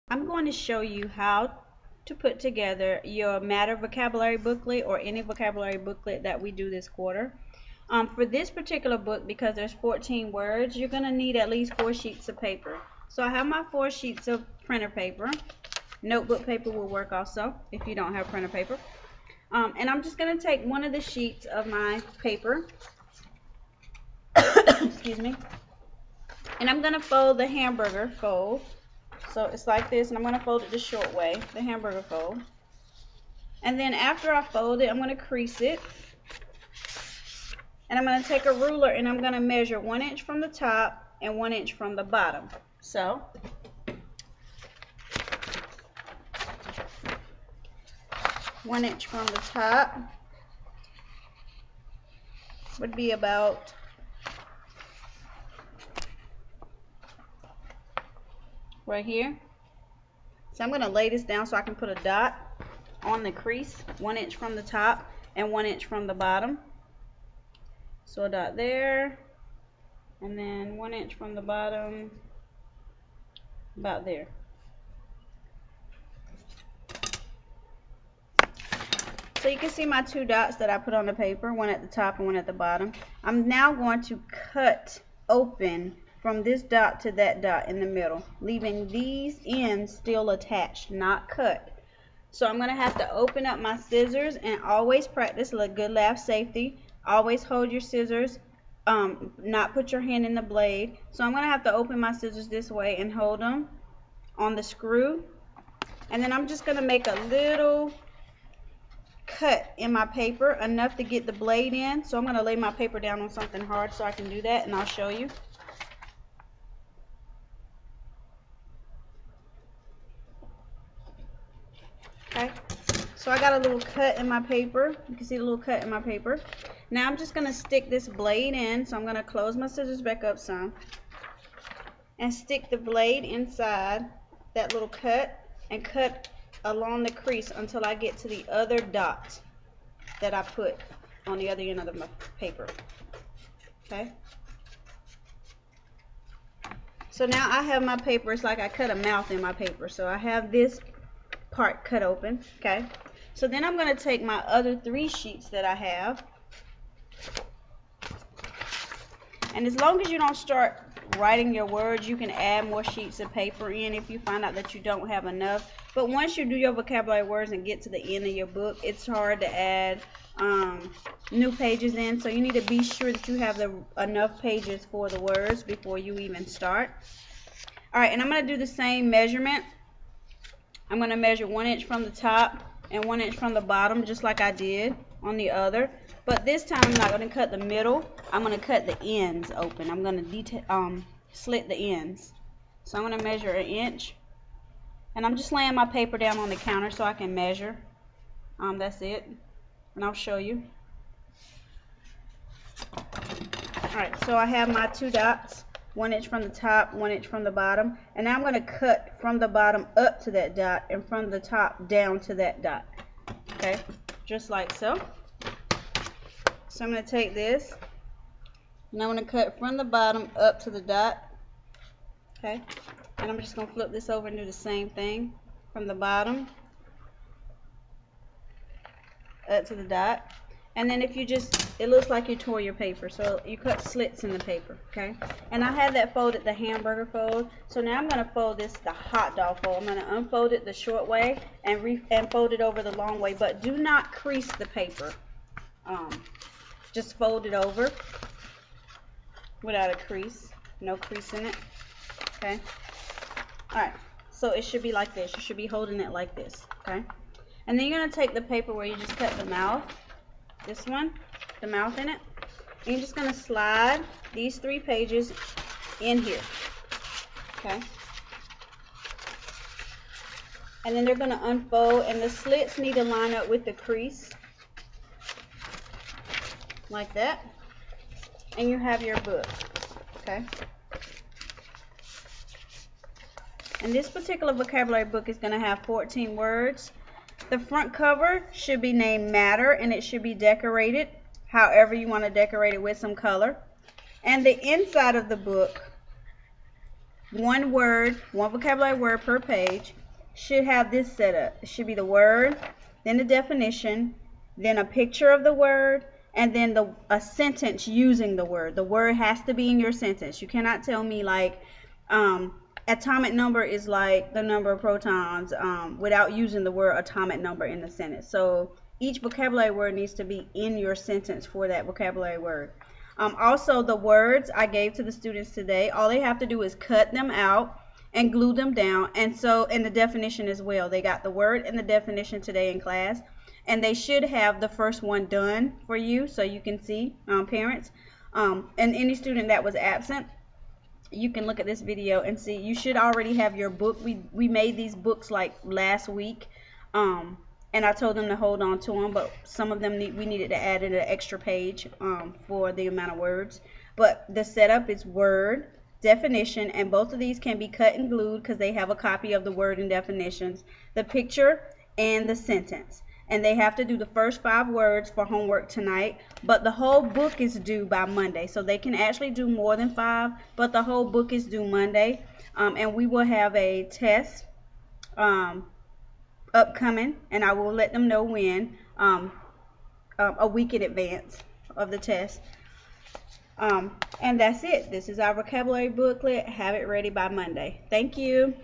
I'm going to show you how to put together your Matter vocabulary booklet or any vocabulary booklet that we do this quarter. For this particular book, because there's 14 words, you're going to need at least 4 sheets of paper. So I have my 4 sheets of printer paper. Notebook paper will work also if you don't have printer paper. And I'm just going to take one of the sheets of my paper, excuse me, and I'm going to fold the hamburger fold. So it's like this, and I'm going to fold it the short way, the hamburger fold. And then after I fold it, I'm going to crease it. And I'm going to take a ruler and I'm going to measure 1 inch from the top and 1 inch from the bottom. So, one inch from the top would be about right here. So I'm going to lay this down so I can put a dot on the crease, 1 inch from the top and 1 inch from the bottom. So a dot there, and then 1 inch from the bottom, about there. So you can see my 2 dots that I put on the paper, one at the top and one at the bottom. I'm now going to cut open from this dot to that dot in the middle, leaving these ends still attached, not cut. So I'm going to have to open up my scissors, and always practice a good laugh safety. Always hold your scissors, not put your hand in the blade. So I'm going to have to open my scissors this way and hold them on the screw. And then I'm just going to make a little cut in my paper, enough to get the blade in. So I'm going to lay my paper down on something hard so I can do that, and I'll show you. Okay, so I got a little cut in my paper. You can see the little cut in my paper. Now I'm just going to stick this blade in. So I'm going to close my scissors back up some and stick the blade inside that little cut and cut along the crease until I get to the other dot that I put on the other end of the paper. Okay, so now I have my paper. It's like I cut a mouth in my paper, so I have this part cut open. Okay, so then I'm going to take my other 3 sheets that I have, and as long as you don't start writing your words, you can add more sheets of paper in if you find out that you don't have enough. But once you do your vocabulary words and get to the end of your book, it's hard to add new pages in. So you need to be sure that you have enough pages for the words before you even start. Alright, and I'm going to do the same measurement. I'm going to measure 1 inch from the top and 1 inch from the bottom, just like I did on the other. But this time I'm not going to cut the middle. I'm going to cut the ends open. I'm going to slit the ends. So I'm going to measure 1 inch. And I'm just laying my paper down on the counter so I can measure. That's it. And I'll show you. Alright, so I have my 2 dots. 1 inch from the top, 1 inch from the bottom. And now I'm going to cut from the bottom up to that dot and from the top down to that dot. Okay, just like so. So I'm going to take this and I'm going to cut from the bottom up to the dot. Okay, and I'm just going to flip this over and do the same thing from the bottom up to the dot. And then if you just, it looks like you tore your paper, so you cut slits in the paper. Okay, and I had that folded the hamburger fold. So now I'm going to fold this the hot dog fold. I'm going to unfold it the short way and fold it over the long way, but do not crease the paper. Just fold it over without a crease, no crease in it. Okay, alright, so it should be like this. You should be holding it like this. Okay, and then you're going to take the paper where you just cut the mouth, this one, the mouth in it, and you're just going to slide these 3 pages in here. Okay, and then they're going to unfold, and the slits need to line up with the crease like that, and you have your book. Okay, and this particular vocabulary book is going to have 14 words. The front cover should be named Matter, and it should be decorated however you want to decorate it with some color. And the inside of the book one word, one vocabulary word per page. Should have this set up. It should be the word, then the definition, then a picture of the word, and then a sentence using the word. The word has to be in your sentence. You cannot tell me like atomic number is like the number of protons without using the word atomic number in the sentence. So each vocabulary word needs to be in your sentence for that vocabulary word. Also, the words I gave to the students today, all they have to do is cut them out and glue them down. And so, in the definition as well, they got the word and the definition today in class. And they should have the first one done for you so you can see, parents. And any student that was absent, you can look at this video and see. You should already have your book. We made these books like last week. And I told them to hold on to them, but some of them we needed to add in an extra page for the amount of words. But the setup is word, definition, and both of these can be cut and glued because they have a copy of the word and definitions, the picture, and the sentence. And they have to do the first 5 words for homework tonight, but the whole book is due by Monday. So they can actually do more than 5, but the whole book is due Monday. And we will have a test upcoming, and I will let them know when, a week in advance of the test. And that's it. This is our vocabulary booklet. Have it ready by Monday. Thank you.